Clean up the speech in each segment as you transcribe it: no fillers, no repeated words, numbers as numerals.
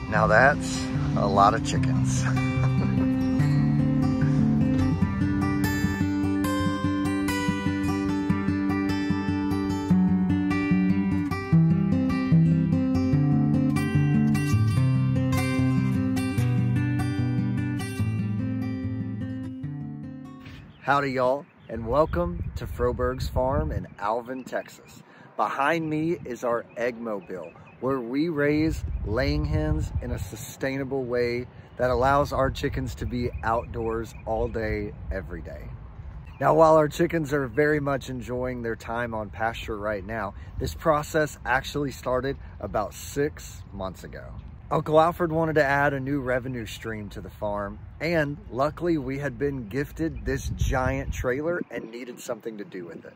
Now that's a lot of chickens. Howdy y'all, and welcome to Froberg's Farm in Alvin, Texas. Behind me is our egg mobile, where we raise laying hens in a sustainable way that allows our chickens to be outdoors all day, every day. Now, while our chickens are very much enjoying their time on pasture right now, this process actually started about 6 months ago. Uncle Alfred wanted to add a new revenue stream to the farm, and luckily we had been gifted this giant trailer and needed something to do with it.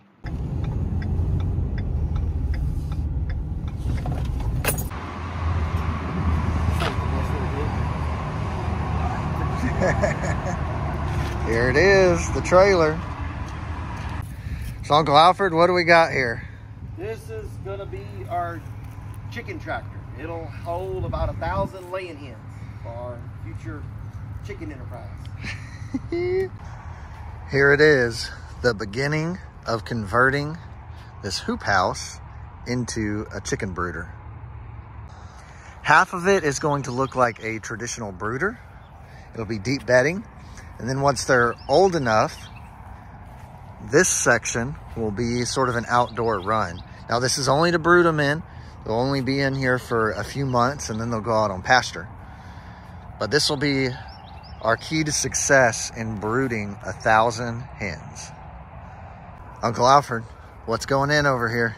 Here it is, the trailer. So Uncle Alfred, what do we got here? This is gonna be our chicken tractor. It'll hold about 1,000 laying hens for our future chicken enterprise. Here it is, the beginning of converting this hoop house into a chicken brooder. Half of it is going to look like a traditional brooder. It'll be deep bedding. And then once they're old enough, this section will be sort of an outdoor run. Now this is only to brood them in. They'll only be in here for a few months and then they'll go out on pasture. But this will be our key to success in brooding 1,000 hens. Uncle Alfred, what's going in over here?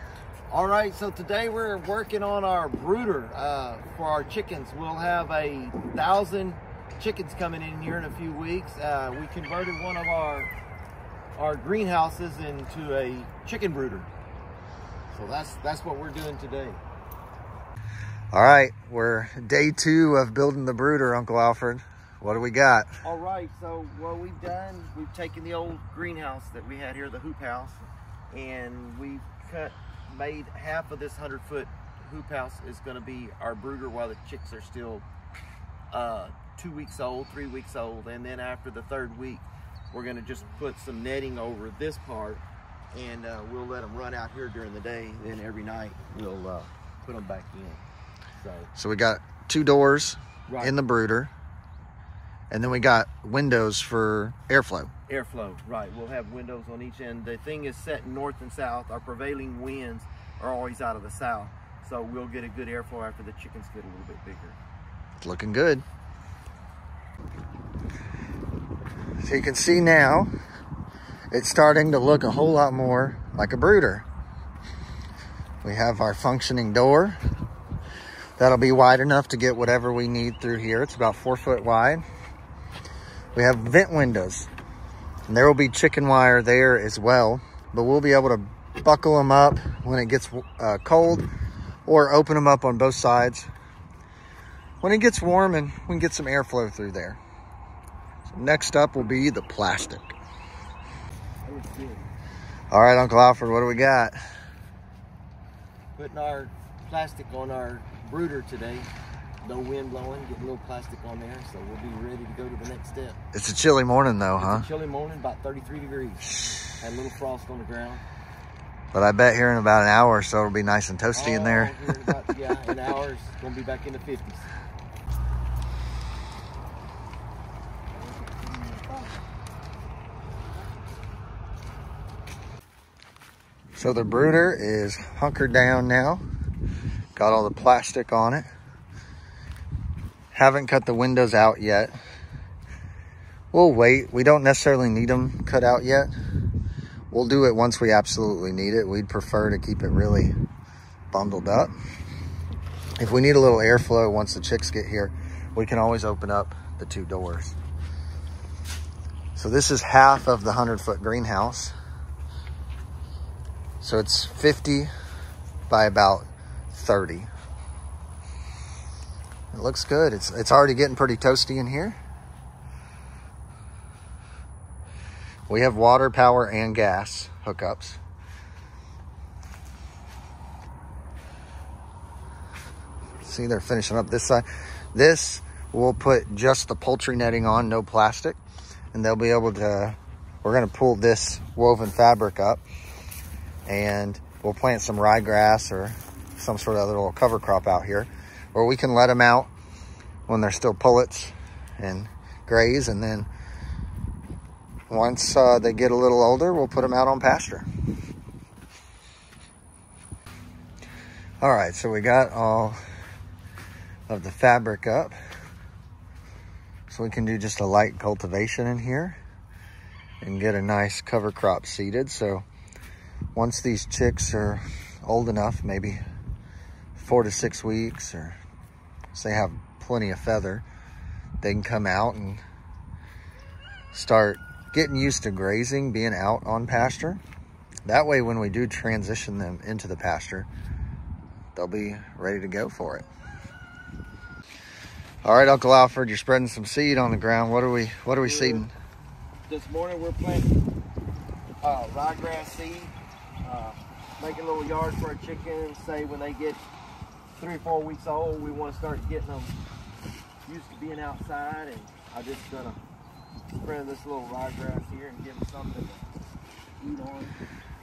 All right, so today we're working on our brooder for our chickens. We'll have 1,000 chickens coming in here in a few weeks. We converted one of our greenhouses into a chicken brooder. So that's what we're doing today. All right, we're day 2 of building the brooder, Uncle Alfred. What do we got? All right, so what we've done, we've taken the old greenhouse that we had here, the hoop house, and we've made half of this 100-foot hoop house is gonna be our brooder while the chicks are still 2 weeks old, 3 weeks old. And then after the 3rd week, we're gonna just put some netting over this part and we'll let them run out here during the day. Then every night we'll put them back in. So we got 2 doors right in the brooder, and then we got windows for airflow. Airflow, right. We'll have windows on each end. The thing is set north and south. Our prevailing winds are always out of the south. So we'll get a good airflow after the chickens get a little bit bigger. It's looking good. So you can see now, it's starting to look a whole lot more like a brooder. We have our functioning door. That'll be wide enough to get whatever we need through here. It's about 4 foot wide. We have vent windows, and there will be chicken wire there as well, but we'll be able to buckle them up when it gets cold, or open them up on both sides when it gets warm, and we can get some airflow through there. So next up will be the plastic. All right, Uncle Alfred, what do we got? Putting our plastic on our brooder today. No wind blowing, getting a little plastic on there, so we'll be ready to go to the next step. It's a chilly morning though, huh? It's a chilly morning, about 33 degrees. Had a little frost on the ground. But I bet here in about an hour or so it'll be nice and toasty in there. Here in about, yeah, an hour, it's gonna be back in the 50s. So the brooder is hunkered down now. Got all the plastic on it. Haven't cut the windows out yet. We'll wait. We don't necessarily need them cut out yet. We'll do it once we absolutely need it. We'd prefer to keep it really bundled up. If we need a little airflow once the chicks get here, we can always open up the 2 doors. So this is half of the 100-foot greenhouse. So it's 50 by about 30. It looks good. It's already getting pretty toasty in here. We have water, power, and gas hookups. See, they're finishing up this side. This, we'll put just the poultry netting on, no plastic. And they'll be able to, we're gonna pull this woven fabric up and we'll plant some ryegrass or some sort of other little cover crop out here, or we can let them out when they're still pullets and graze, and then once they get a little older, we'll put them out on pasture. All right, so we got all of the fabric up, so we can do just a light cultivation in here and get a nice cover crop seeded. So once these chicks are old enough, maybe 4 to 6 weeks, or so they have plenty of feather, they can come out and start getting used to grazing, being out on pasture. That way, when we do transition them into the pasture, they'll be ready to go for it. All right, Uncle Alfred, you're spreading some seed on the ground. What are we seeding? This morning we're planting ryegrass seed, making a little yard for our chickens. Say when they get 3 or 4 weeks old, we want to start getting them used to being outside, and I just gonna spread this little ryegrass here and give them something to eat on.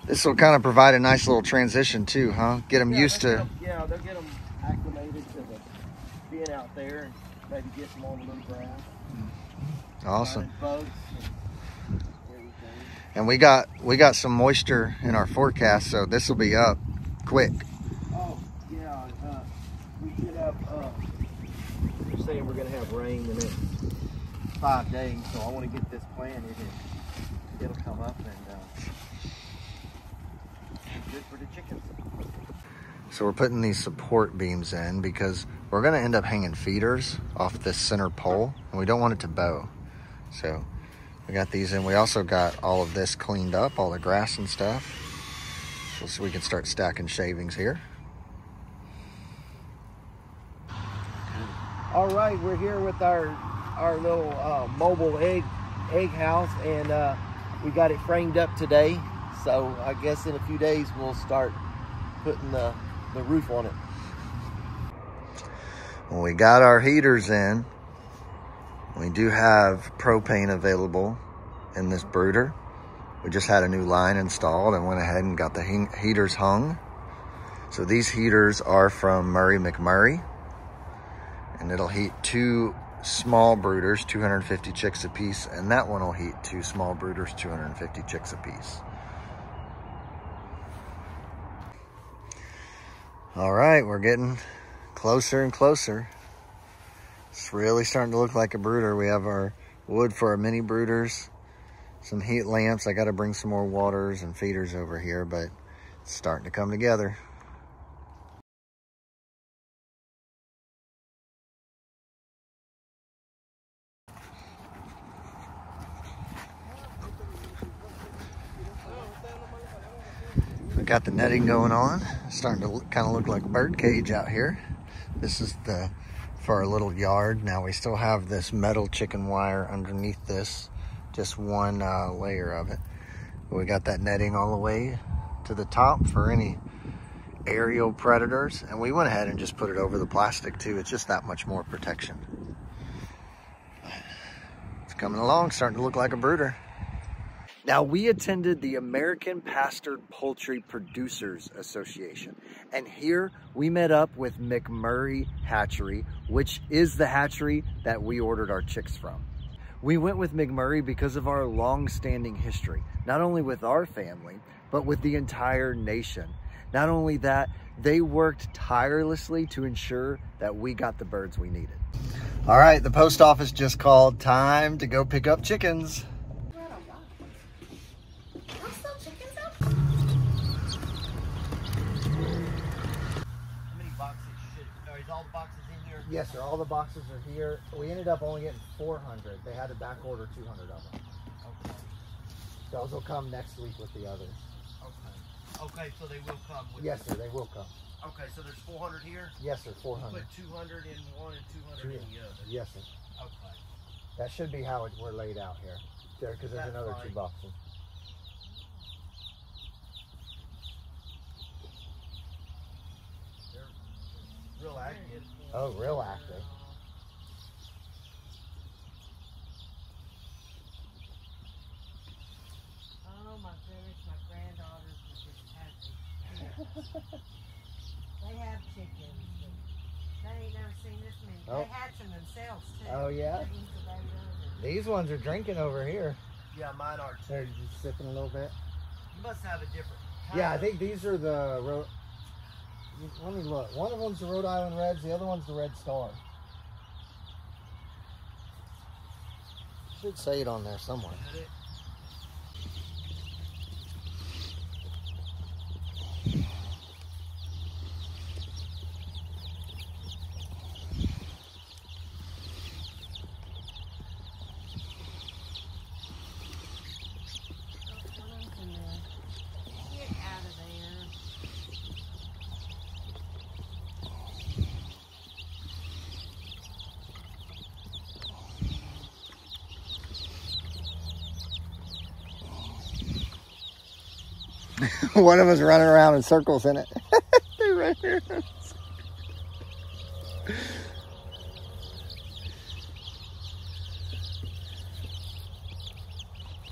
This will kind of provide a nice little transition too, huh? Get them used to. Yeah, they'll get them acclimated to being out there, and maybe get some on the little grass. Awesome. Bugs and everything. And we got some moisture in our forecast, so this will be up quick. Oh yeah, we get up. We're saying we're gonna have rain the next 5 days, so I want to get this planted, and it'll come up and be good for the chickens. So we're putting these support beams in because we're gonna end up hanging feeders off this center pole, and we don't want it to bow. So we got these in. We also got all of this cleaned up, all the grass and stuff, so we can start stacking shavings here. All right, we're here with our little mobile egg house, and we got it framed up today. So I guess in a few days we'll start putting the roof on it. Well, we got our heaters in. We do have propane available in this brooder. We just had a new line installed and went ahead and got the heaters hung. So these heaters are from Murray McMurray, and it'll heat 2 small brooders, 250 chicks a piece, and that one will heat 2 small brooders, 250 chicks a piece. All right, we're getting closer and closer. It's really starting to look like a brooder. We have our wood for our mini brooders, some heat lamps. I got to bring some more waters and feeders over here, but it's starting to come together. We got the netting going on. It's starting to kind of look like a bird cage out here. This is for our little yard. Now we still have this metal chicken wire underneath this, just one layer of it. We got that netting all the way to the top for any aerial predators, and we went ahead and just put it over the plastic too. It's just that much more protection. It's coming along, starting to look like a brooder. Now, we attended the American Pastured Poultry Producers Association, and here we met up with McMurray Hatchery, which is the hatchery that we ordered our chicks from. We went with McMurray because of our long-standing history, not only with our family, but with the entire nation. Not only that, they worked tirelessly to ensure that we got the birds we needed. All right, the post office just called. Time to go pick up chickens. All the boxes in here? Yes, sir. All the boxes are here. We ended up only getting 400. They had to back order 200 of them. Okay. Those will come next week with the others. Okay. Okay, so they will come with Yes, sir. They will come. Okay, so there's 400 here? Yes, sir. 400. Put 200 in one and 200 in the other. Yes, sir. Okay. That should be how we're laid out here. There, because there's another fine. 2 boxes. They're real active. Oh, real active. Oh my goodness, my granddaughters were just happy. They have chickens, but they ain't never seen this many. Oh. They hatch them themselves too. Oh, yeah? They incubate them. These ones are drinking over here. Yeah, mine are too. They're just sipping a little bit. You must have a different kind. Yeah, I think these are the let me look. One of them's the Rhode Island Reds, the other one's the Red Star. Should say it on there somewhere. Get out of there. One of us running around in circles in it. They're right here.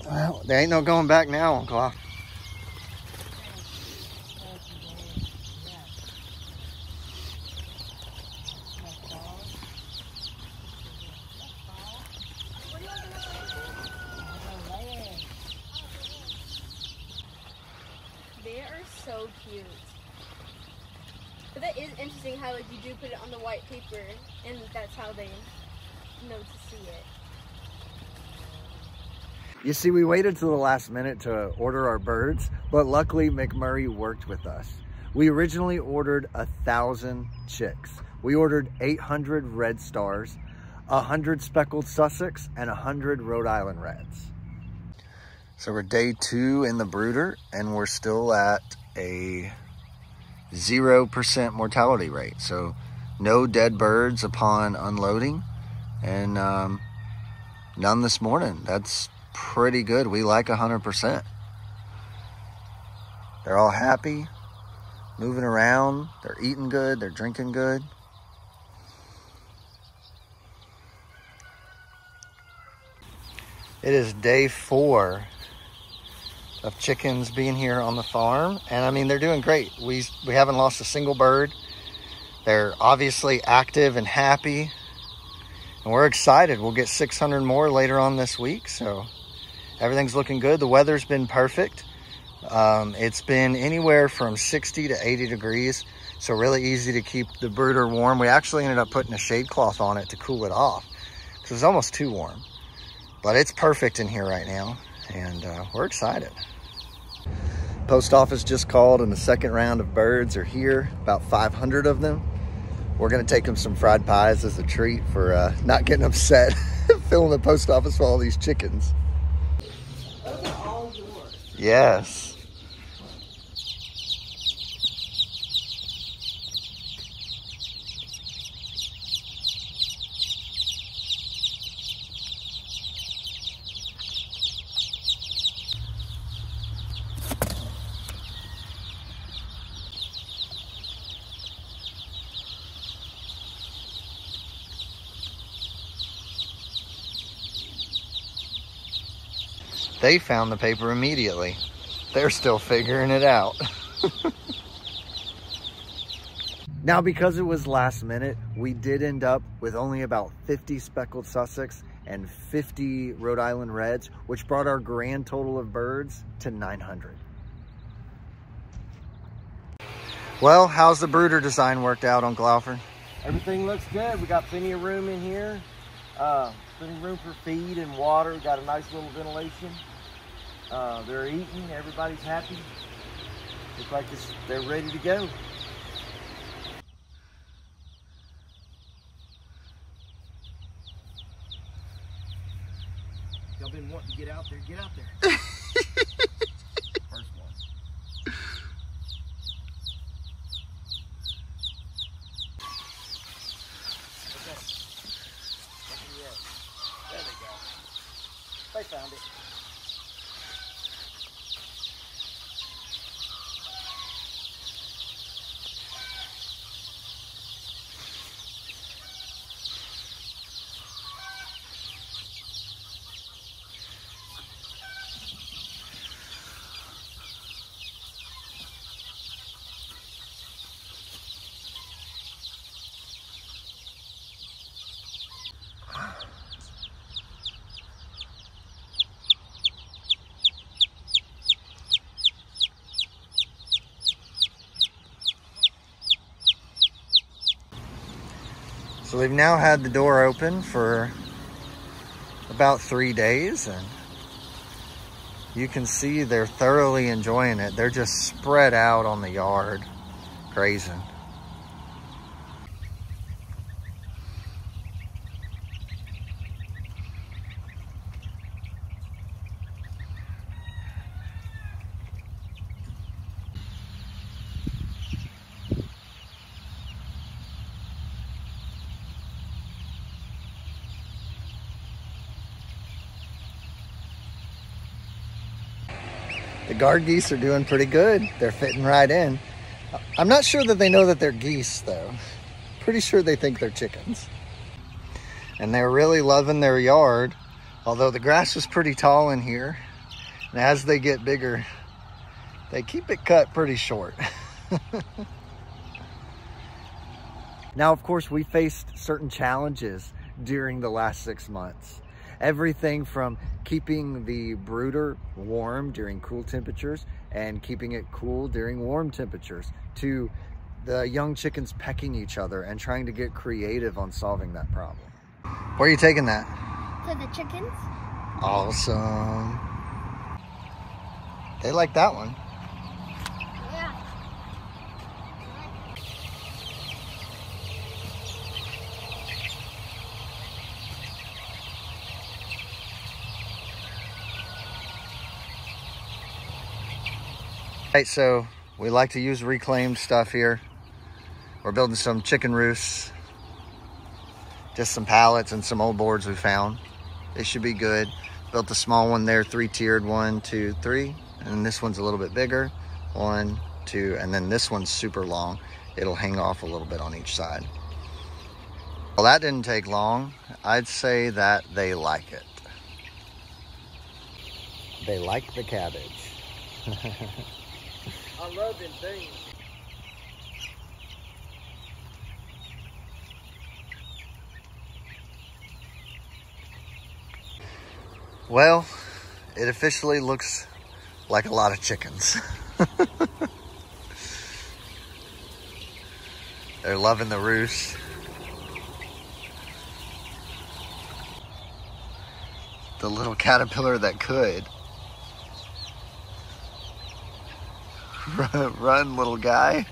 Well, there ain't no going back now, Uncle. They are so cute. But that is interesting how like you do put it on the white paper and that's how they know to see it. You see, we waited till the last minute to order our birds, but luckily McMurray worked with us. We originally ordered 1,000 chicks. We ordered 800 Red Stars, 100 Speckled Sussex, and 100 Rhode Island Reds. So we're day 2 in the brooder, and we're still at a 0% mortality rate. So no dead birds upon unloading, and none this morning. That's pretty good. We like 100%. They're all happy, moving around. They're eating good. They're drinking good. It is day 4 of chickens being here on the farm, and I mean, they're doing great. We haven't lost a single bird. They're obviously active and happy, and we're excited. We'll get 600 more later on this week, so everything's looking good. The weather's been perfect. It's been anywhere from 60 to 80 degrees, so really easy to keep the brooder warm. We actually ended up putting a shade cloth on it to cool it off because it was almost too warm. But it's perfect in here right now, and we're excited. Post office just called, and the second round of birds are here, about 500 of them. We're gonna take them some fried pies as a treat for not getting upset filling the post office for all these chickens. Those are all yours. Yes. They found the paper immediately. They're still figuring it out. Now, because it was last minute, we did end up with only about 50 Speckled Sussex and 50 Rhode Island Reds, which brought our grand total of birds to 900. Well, how's the brooder design worked out, Uncle Alfred? Everything looks good. We got plenty of room in here. Plenty of room for feed and water. We got a nice little ventilation. They're eating. Everybody's happy. Looks like they're ready to go. Y'all been wanting to get out there. Get out there. First one. Okay. There they go. They found it. So they've now had the door open for about 3 days, and you can see they're thoroughly enjoying it. They're just spread out on the yard, grazing. The guard geese are doing pretty good. They're fitting right in. I'm not sure that they know that they're geese, though. Pretty sure they think they're chickens. And they're really loving their yard, although the grass is pretty tall in here. And as they get bigger, they keep it cut pretty short. Now, of course, we faced certain challenges during the last 6 months. Everything from keeping the brooder warm during cool temperatures and keeping it cool during warm temperatures, to the young chickens pecking each other and trying to get creative on solving that problem. Where are you taking that? To the chickens. Awesome. They like that one. Yeah. Right, so we like to use reclaimed stuff here. We're building some chicken roosts. Just some pallets and some old boards we found. They should be good. Built a small one there, 3-tiered, 1, 2, 3. And this one's a little bit bigger, 1, 2, and then this one's super long. It'll hang off a little bit on each side. Well, that didn't take long. I'd say that they like it. They like the cabbage. I love them things. Well, it officially looks like a lot of chickens. They're loving the roost. The little caterpillar that could. Run, little guy.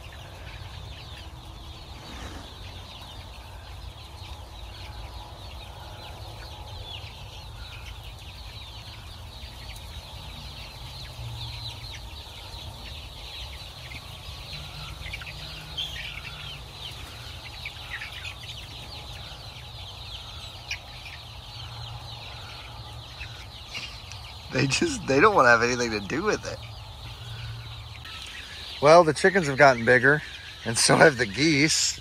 They don't want to have anything to do with it. Well, the chickens have gotten bigger, and so have the geese.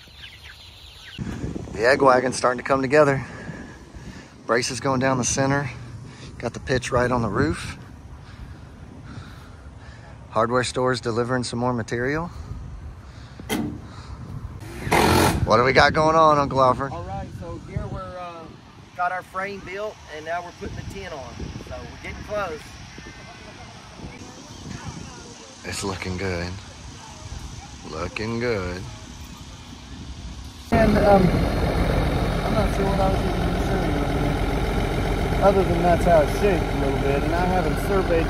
The egg wagon's starting to come together. Braces going down the center. Got the pitch right on the roof. Hardware store's delivering some more material. What do we got going on, Uncle Alfred? All right, so here we're got our frame built, and now we're putting the tin on. So we're getting close. It's looking good. Looking good. And I'm not sure what I was even going to show you. Other than that's how it's shaped a little bit, and I haven't surveyed.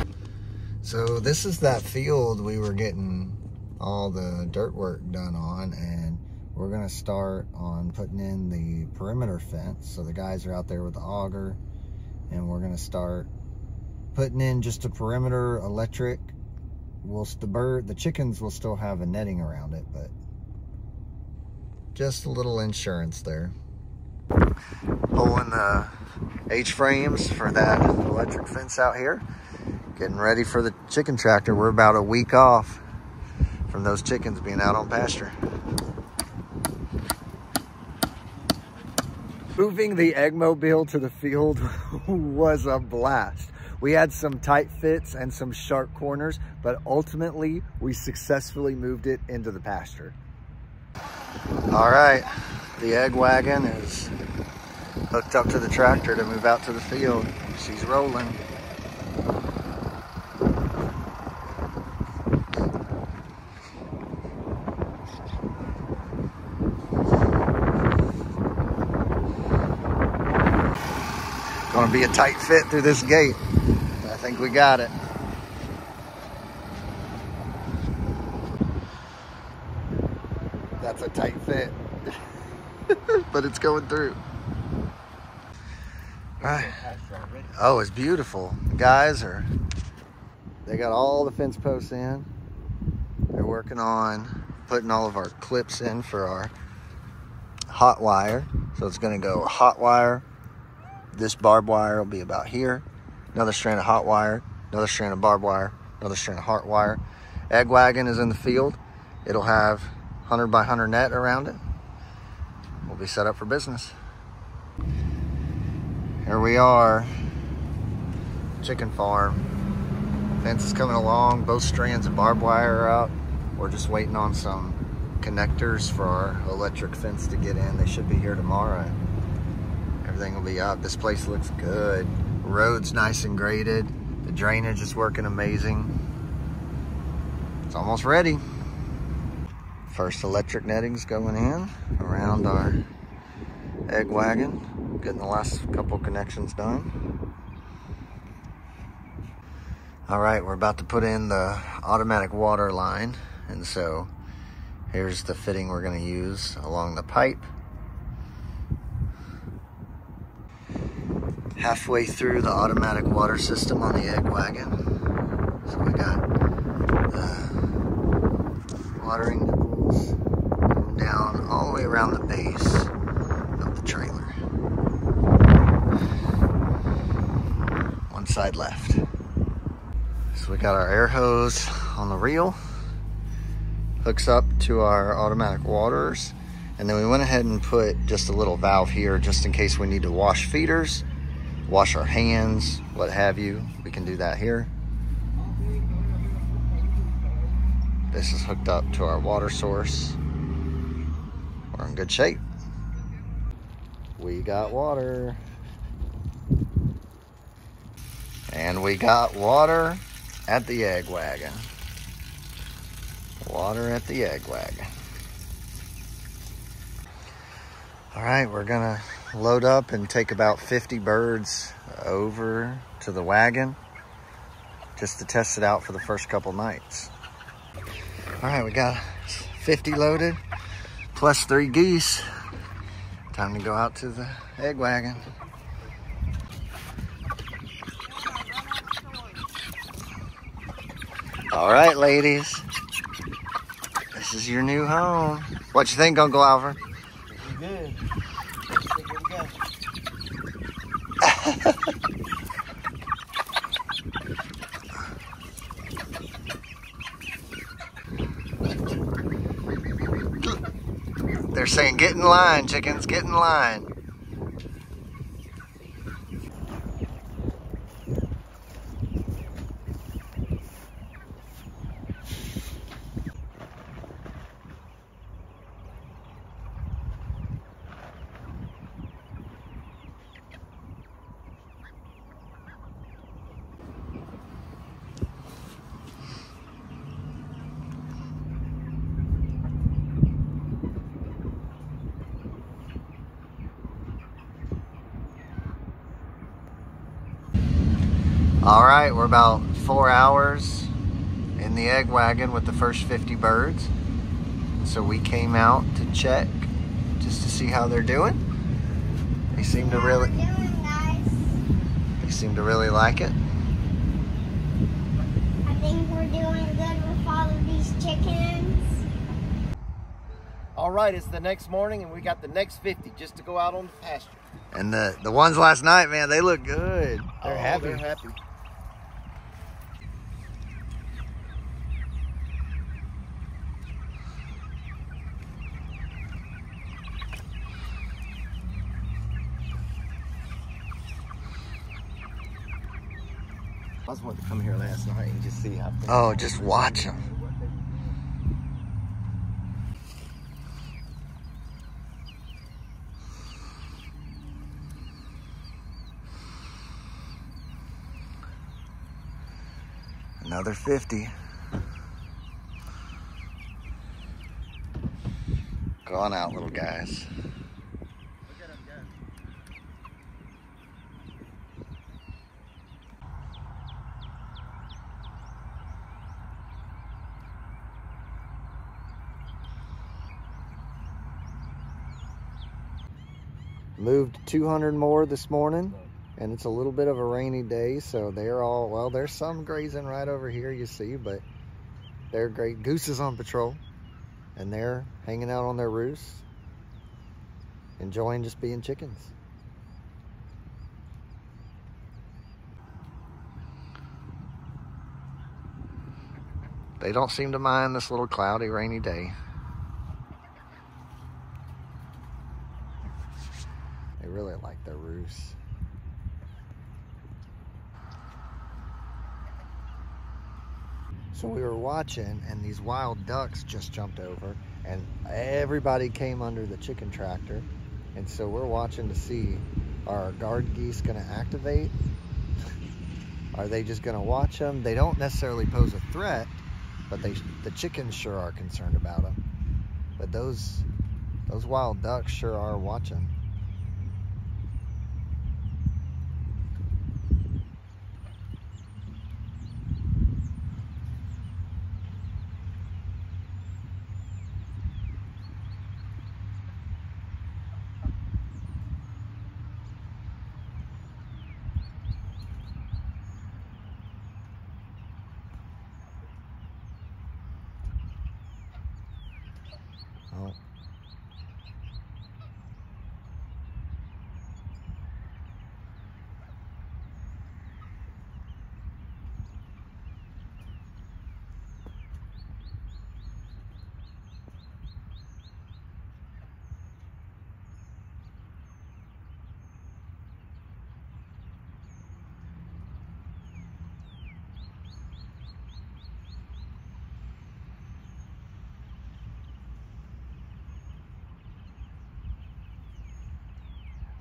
So this is that field we were getting all the dirt work done on, and we're gonna start on putting in the perimeter fence. So the guys are out there with the auger, and we're gonna start putting in just a perimeter electric. The chickens will still have a netting around it, but just a little insurance there. Pulling the H-frames for that electric fence out here. Getting ready for the chicken tractor. We're about a week off from those chickens being out on pasture. Moving the eggmobile to the field was a blast. We had some tight fits and some sharp corners, but ultimately we successfully moved it into the pasture. All right, the egg wagon is hooked up to the tractor to move out to the field. She's rolling. Gonna be a tight fit through this gate. I think we got it. That's a tight fit. But it's going through. All right. Oh, it's beautiful. The guys they got all the fence posts in. They're working on putting all of our clips in for our hot wire. So it's gonna go hot wire. This barbed wire will be about here. Another strand of hot wire, another strand of barbed wire, another strand of hot wire. Egg wagon is in the field. It'll have 100 by 100 net around it. We'll be set up for business. Here we are, chicken farm. Fence is coming along. Both strands of barbed wire are out. We're just waiting on some connectors for our electric fence to get in. They should be here tomorrow. Everything will be up. This place looks good. Road's nice and graded. The drainage is working amazing. It's almost ready. First electric netting's going in around our egg wagon. Getting the last couple connections done. All right, we're about to put in the automatic water line. And so here's the fitting we're gonna use along the pipe. Halfway through the automatic water system on the egg wagon. So we got the watering nipples going down all the way around the base of the trailer. One side left. So we got our air hose on the reel. Hooks up to our automatic waters. And then we went ahead and put just a little valve here just in case we need to wash feeders, wash our hands, what have you. We can do that here. This is hooked up to our water source. We're in good shape. We got water. And we got water at the egg wagon. Water at the egg wagon. All right, we're gonna load up and take about 50 birds over to the wagon just to test it out for the first couple nights. All right, we got 50 loaded plus 3 geese. Time to go out to the egg wagon. All right, ladies, this is your new home. What you think, Uncle Alfred? Good. They're saying, get in line, chickens, get in line. All right, we're about 4 hours in the egg wagon with the first 50 birds. So we came out to check just to see how they're doing. They seem to really, they seem to really like it. I think we're doing good with all of these chickens. All right, it's the next morning and we got the next 50 just to go out on the pasture. And the ones last night, man, they look good. They're happy. They're happy. I was wanting to come here last night and just see how things Oh, just watch them. Another 50. Go on out, little guys. Look at them go. Moved 200 more this morning, and it's a little bit of a rainy day, so they're all, well, there's some grazing right over here, you see, but they're great. Goose is on patrol, and they're hanging out on their roosts, enjoying just being chickens. They don't seem to mind this little cloudy, rainy day. They really like their roosts. So we were watching, and these wild ducks just jumped over, and everybody came under the chicken tractor. And so we're watching to see, are our guard geese gonna activate? Are they just gonna watch them? They don't necessarily pose a threat, but the chickens sure are concerned about them. But those wild ducks sure are watching. Oh.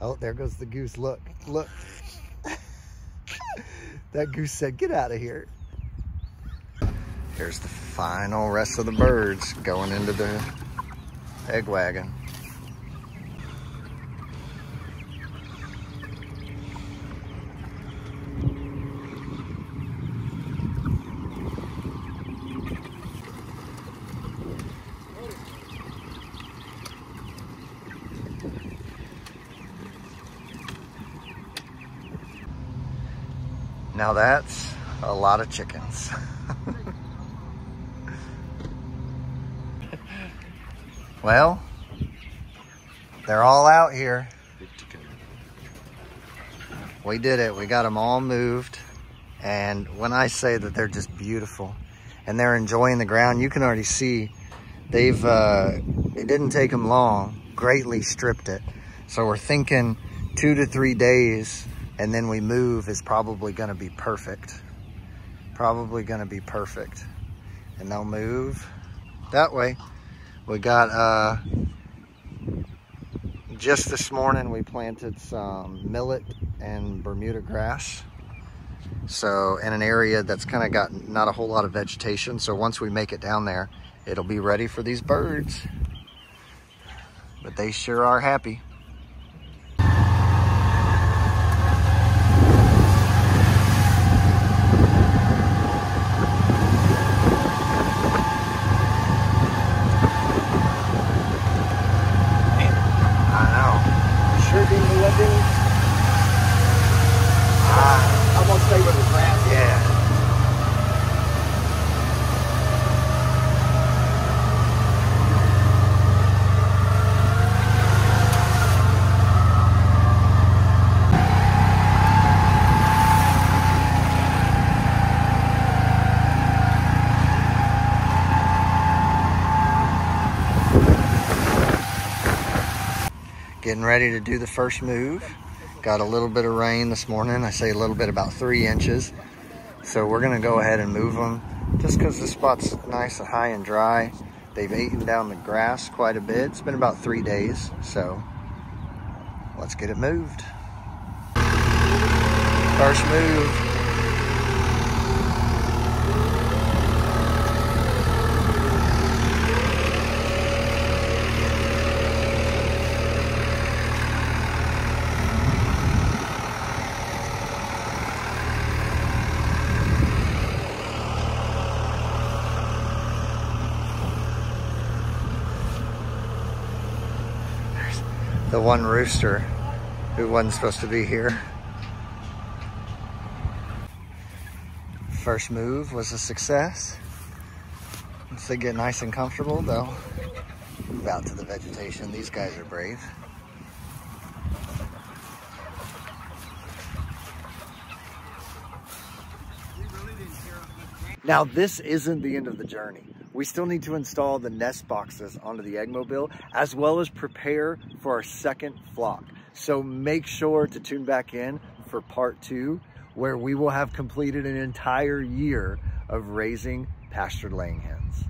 Oh, there goes the goose. Look, look. That goose said, get out of here. Here's the final rest of the birds going into the egg wagon. Now that's a lot of chickens. Well, they're all out here. We did it. We got them all moved. And when I say that they're just beautiful and they're enjoying the ground, you can already see it didn't take them long, greatly stripped it. So we're thinking 2 to 3 days, and then we move is probably gonna be perfect. Probably gonna be perfect. And they'll move that way. We got, just this morning we planted some millet and Bermuda grass. So in an area that's kind of got not a whole lot of vegetation. So once we make it down there, it'll be ready for these birds. But they sure are happy. I'm gonna stay with the grass. Yeah. Getting ready to do the first move. Got a little bit of rain this morning. I say a little bit, about 3 inches. So we're gonna go ahead and move them just because this spot's nice and high and dry. They've eaten down the grass quite a bit. It's been about 3 days, so let's get it moved. First move. The one rooster who wasn't supposed to be here. First move was a success. Once they get nice and comfortable, they'll move out to the vegetation. These guys are brave. Now, this isn't the end of the journey. We still need to install the nest boxes onto the Eggmobile, as well as prepare for our second flock. So make sure to tune back in for part 2, where we will have completed an entire year of raising pastured laying hens.